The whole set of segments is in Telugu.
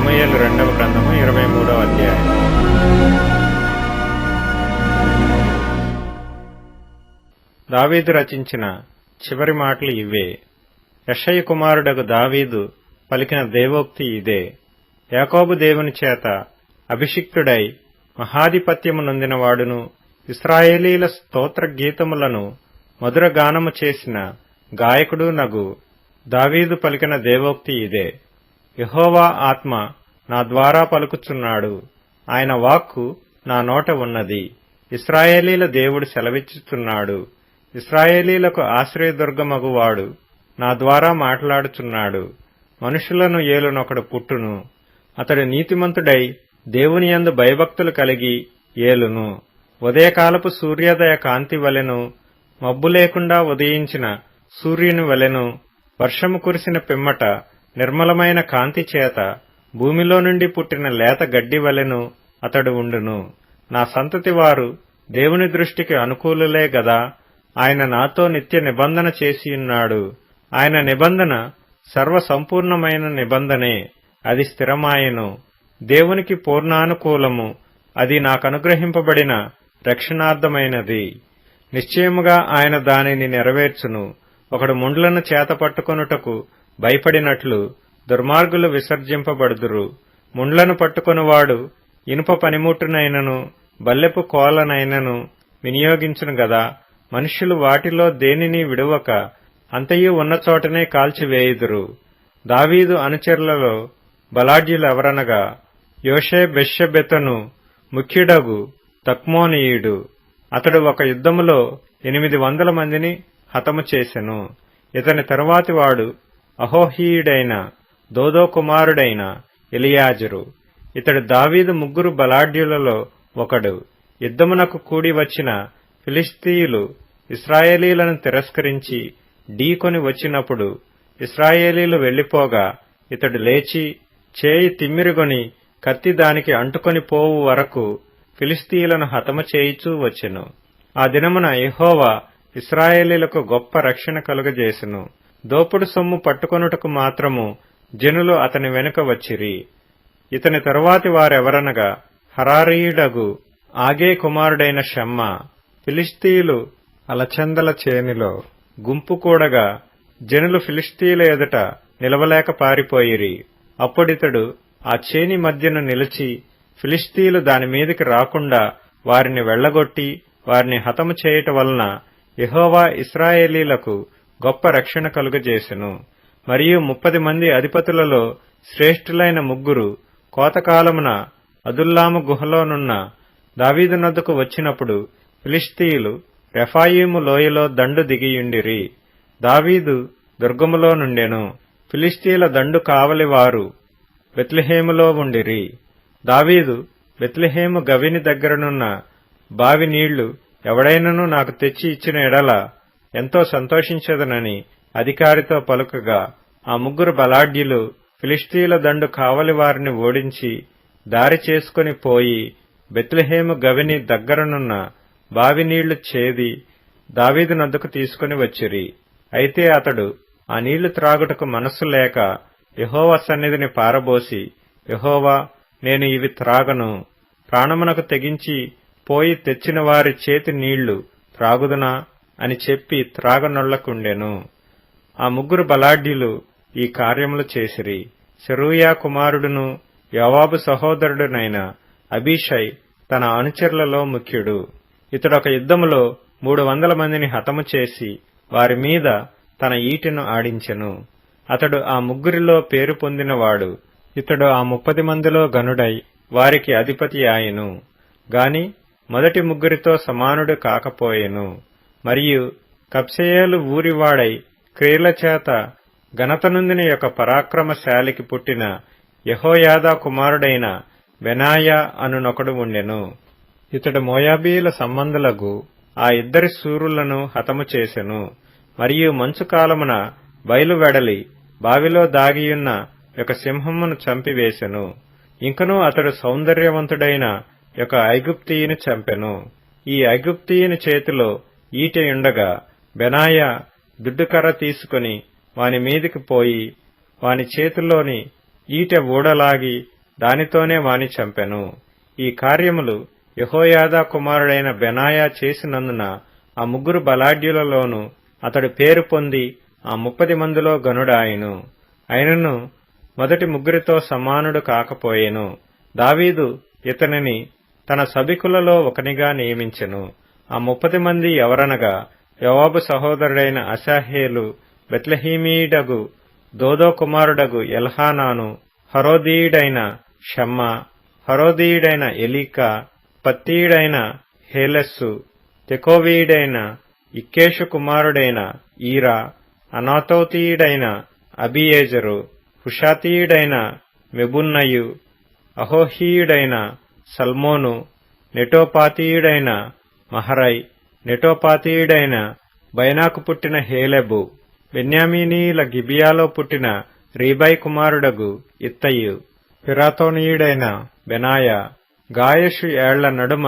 సమూయేలు రెండవ గ్రంథము 23వ అధ్యాయం. దావీదు రచించిన చివరి మాటలు ఇవే. యెషయ కుమారుడగు దావీదు పలికిన దేవోక్తి ఇదే. యాకోబు దేవుని చేత అభిషిక్తుడై మహాధిపత్యము నొందినవాడును, ఇశ్రాయేలీల స్తోత్ర గీతములను మధురగానము చేసిన గాయకుడు నగు దావీదు పలికిన దేవోక్తి ఇదే. యెహోవా ఆత్మ నా ద్వారా పలుకుచున్నాడు, ఆయన వాక్కు నా నోట ఉన్నది. ఇశ్రాయేలీల దేవుడు సెలవిచ్చుచున్నాడు, ఇశ్రాయేలీలకు ఆశ్రయదుర్గమగువాడు నా ద్వారా మాట్లాడుచున్నాడు. మనుషులను ఏలునొకడు పుట్టును, అతడు నీతిమంతుడై దేవుని యందు భయభక్తులు కలిగి ఏలును. ఉదయకాలపు సూర్యోదయ కాంతి వలెను, మబ్బు లేకుండా ఉదయించిన సూర్యుని వలెను, వర్షము కురిసిన పిమ్మట నిర్మలమైన కాంతి చేత భూమిలో నుండి పుట్టిన లేత గడ్డి వలెను అతడు ఉండును. నా సంతతి వారు దేవుని దృష్టికి అనుకూలులే గదా. ఆయన నాతో నిత్య నిబంధన చేసియున్నాడు. ఆయన నిబంధన సర్వసంపూర్ణమైన నిబంధనే, అది స్థిరమాయెను. దేవునికి పూర్ణానుకూలము, అది నాకనుగ్రహింపబడిన రక్షణార్థమైనది. నిశ్చయముగా ఆయన దానిని నెరవేర్చును. ఒకడు ముండ్లను చేత పట్టుకొనుటకు భయపడినట్లు దుర్మార్గులు విసర్జింపబడుదురు. ముండ్లను పట్టుకొనువాడు ఇనుప పనిముట్టునైనను బల్లెపు కోలనైనను వినియోగించును గదా. మనుష్యులు వాటిలో దేనిని విడువక అంతయు ఉన్న చోటనే కాల్చివేయుదురు. దావీదు అనుచరులలో బలాఢ్యులెవరనగా యోషే-బెషెబెతను ముఖ్యుడగు తక్మోనీయుడు. అతడు ఒక యుద్ధములో 800 మందిని హతము చేసెను. ఇతని తరువాతి వాడు అహోహీయుడైన దోదో కుమారుడైన ఎలియాజరు. ఇతడు దావీదు ముగ్గురు బలాఢ్యులలో ఒకడు. యుద్ధమునకు కూడి వచ్చిన ఫిలిష్తీయులు ఇశ్రాయేలీలను తిరస్కరించి ఢీకొని వచ్చినప్పుడు ఇశ్రాయేలీలు వెళ్లిపోగా ఇతడు లేచి చేయి తిమ్మిరిగొని కత్తి దానికి అంటుకొని పోవు వరకు ఫిలిష్తీయులను హతము చేయిచూ వచ్చెను. ఆ దినమున యెహోవా ఇశ్రాయేలీలకు గొప్ప రక్షణ కలుగజేసెను. దోపుడు సొమ్ము పట్టుకొనుటకు మాత్రము జనులు అతని వెనుక వచ్చిరి. ఇతని తరువాతి వారెవరనగా హరారీయుడగు ఆగే కుమారుడైన షమ్మా. ఫిలిష్తీయులు అలచందల చేనిలో గుంపు కూడగా జనులు ఫిలిష్తీయుల ఎదుట నిలవలేక పారిపోయిరి. అప్పుడితడు ఆ చేని మధ్యను నిలిచి ఫిలిష్తీయులు దాని మీదికి రాకుండా వారిని వెళ్లగొట్టి వారిని హతము చేయుట వలన యెహోవా ఇశ్రాయేలీలకు గొప్ప రక్షణ కలుగజేసెను. మరియు 30 మంది అధిపతులలో శ్రేష్ఠులైన ముగ్గురు కోతకాలమున అదుల్లాము గుహలోనున్న దావీదు నొద్దకు వచ్చినప్పుడు ఫిలిష్తీయులు రెఫాయీము లోయలో దండు దిగియుండిరి. దావీదు దుర్గములో నుండెను. ఫిలిష్తీయుల దండు కావలివారు బెత్లెహేములో ఉండిరి. దావీదు బెత్లెహేము గవిని దగ్గరనున్న బావి నీళ్లు ఎవడైనను నాకు తెచ్చి ఇచ్చిన ఎడల ఎంతో సంతోషించదనని అధికారితో పలుకగా ఆ ముగ్గురు బలాఢ్యులు ఫిలిష్తీయుల దండు కావలి వారిని ఓడించి దారి చేసుకుని పోయి బెత్లెహేము గవిని దగ్గరనున్న బావి నీళ్లు చేది దావీదు నొద్దకు తీసుకుని వచ్చిరి. అయితే అతడు ఆ నీళ్లు త్రాగుటకు మనస్సు లేక యెహోవా సన్నిధిని పారబోసి, యెహోవా, నేను ఇవి త్రాగను, ప్రాణమునకు తెగించి పోయి తెచ్చిన వారి చేతి నీళ్లు త్రాగుదునా అని చెప్పి త్రాగనొల్లకుండెను. ఆ ముగ్గురు బలాఢ్యులు ఈ కార్యములు చేసిరి. సెరూయా కుమారుడును యోవాబు సహోదరుడునైన అబీషై తన అనుచరులలో ముఖ్యుడు. ఇతడొక యుద్ధములో 300 మందిని హతము చేసి వారి మీద తన ఈటెను ఆడించెను. అతడు ఆ ముగ్గురిలో పేరు పొందినవాడు. ఇతడు ఆ 30 మందిలో గనుడై వారికి అధిపతి ఆయెను. గాని మొదటి ముగ్గురితో సమానుడు కాకపోయెను. మరియు కబ్సెయేలు ఊరివాడై క్రియల చేత ఘనత నొందిన యొక్క పరాక్రమశాలికి పుట్టిన యెహోయాదా కుమారుడైన బెనాయా అనునొకడు ఉండెను. ఇతడు మోయాబీయుల సంబంధులకు ఆ ఇద్దరి శూరులను హతము చేసెను. మరియు మంచు కాలమున బయలువెడలి బావిలో దాగియున్న ఒక సింహమును చంపివేసెను. ఇంకనూ అతడు సౌందర్యవంతుడైన ఒక ఐగుప్తీయుని చంపెను. ఈ ఐగుప్తీయుని చేతిలో ఈటెయుండగా బెనాయా దుడ్డుకర్ర తీసుకుని వాని మీదికి పోయి వాని చేతిలోని ఈటె ఊడలాగి దానితోనే వాని చంపెను. ఈ కార్యములు యెహోయాదా కుమారుడైన బెనాయా చేసినందున ఆ 3 బలాఢ్యులలోనూ అతడు పేరు పొంది ఆ 30 మందిలో గనుడాయెను. అయినను మొదటి 3 సమానుడు కాకపోయెను. దావీదు ఇతనిని తన సభికులలో ఒకనిగా నియమించెను. ఆ 30 మంది ఎవరనగా యోవాబు సహోదరుడైన అశాహేలు, బెత్లెహేమీయుడగు దోదో కుమారుడగు ఎల్హానాను, హరోదీయుడైన షమ్మా, హరోదీయుడైన ఎలీకా, పత్తీయుడైన హేలెస్సు, తెకోవీయుడైన ఇక్కేషు కుమారుడైన ఈరా, అనాతోతీయుడైన అబియేజరు, హుషాతీయుడైన మెబున్నయు, అహోహీయుడైన సల్మోను, నెటోపాతీయుడైన మహరై, నెటోపాతీయుడైన బయనాకు పుట్టిన హేలెబు, బెన్యామీనీయుల గిబియాలో పుట్టిన రీబై కుమారుడగు ఇత్తయి, పిరాతోనీయుడైన బెనాయా, గాయషు ఏళ్ల నడుమ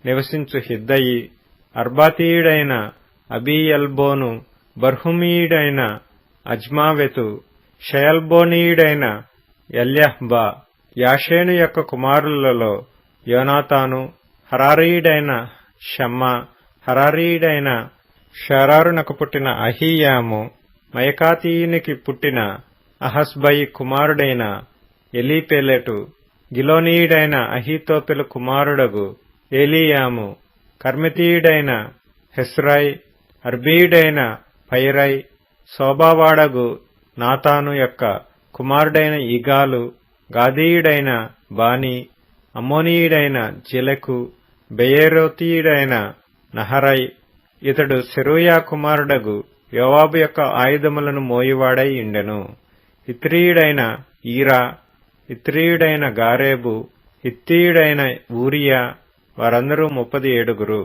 నివసించు హిద్దయి, అర్బాతీయుడైన అబీయల్బోను, బర్హుమీయుడైన అజ్మావెతు, షయల్బోనీయుడైన ఎల్యహ్బా. యాషేను యొక్క కుమారులలో యోనాతాను, హరారీయుడైన షమ్మా, హరారీయుడైన షరారునకు పుట్టిన అహీయాము, మయకాతీయునికి పుట్టిన అహస్బయి కుమారుడైన ఎలీపెలెటు, గిలోనీయుడైన అహీతోపెలు కుమారుడగు ఏలీయాము, కర్మెతీయుడైన హెస్రై, అర్బీయుడైన పైరై, శోభావాడగు నాతాను యొక్క కుమారుడైన ఇగాలు, గాదీయుడైన బానీ, అమ్మోనీయుడైన జెలెకు, బెయేరోతీయుడైన నహరై. ఇతడు సెరూయా కుమారుడగు యోవాబు యొక్క ఆయుధములను మోయువాడై ఉండెను. ఇత్రీయుడైన ఈరా, ఇత్రీయుడైన గారేబు, హిత్తీయుడైన ఊరియా, వారందరూ 37.